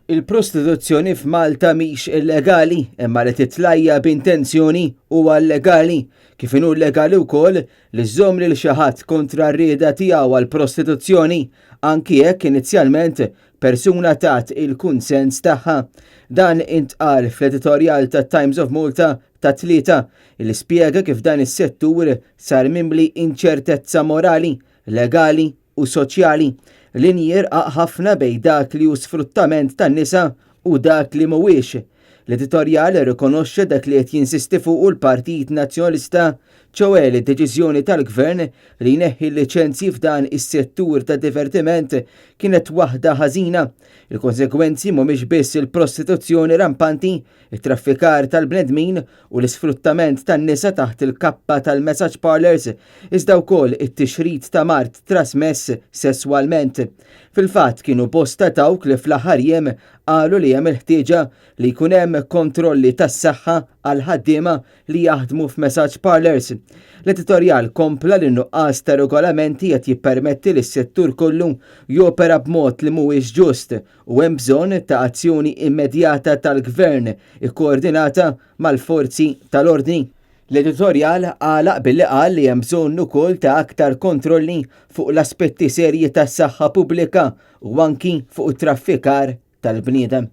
Il-prostituzzjoni f'Malta mhix illegali, imma li titlajja b'intenzjoni huwa legali. Kif inhu legali wkoll li żżomm lil xi ħadd kontra r-rieda tiegħu għall-prostituzzjoni anki jekk inizjalment persuna tat il-kunsens tagħha. Dan intqal fl-editorjal tat-Times of Malta ta' tlieta li spjega kif dan is-settur sar mimli inċertezza morali, legali u soċjali li jirqaq ħafna bejn dak li hu sfruttament tan-nisa u dak li mhuwiex. L-editorjal irrikonoxxa dak li qed jinsisti fuq il-Partit Nazzjonalista, ċewwe li d-deċiżjoni tal-Gvern li jneħħi l-liċenzji f'dan is-settur ta' divertiment kienet waħda ħażina. Il-konsekwenzi mhumiex biss il-prostituzzjoni rampanti, it-traffikar tal-bnedmin u l-isfruttament tan-nisa taħt il-kappa tal-message parlours, iżda wkoll it-tixrid ta' mart trasmess sesswalment. Fil-fatt kienu bosta dawk li fl-aħħar jiem qalu li hemm il-ħtieġa li jkun hemm kontrolli tas-saħħa għal ħaddiema li jaħdmu f'message parlours. L-editorjal kompla li nuqqas ta' regolamenti qed jippermetti lis settur kollu jopera b'mod li mhuwiex ġust u hemm bżonn ta' azzjoni immedjata tal-Gvern ikkoordinata mal-forzi tal-ordni. L-editorjal għalaq billi qal li hemm bżonn ukoll ta' aktar kontrolli fuq l-aspetti serji tas-saħħa pubblika u anki fuq it-traffikar tal-bniedem.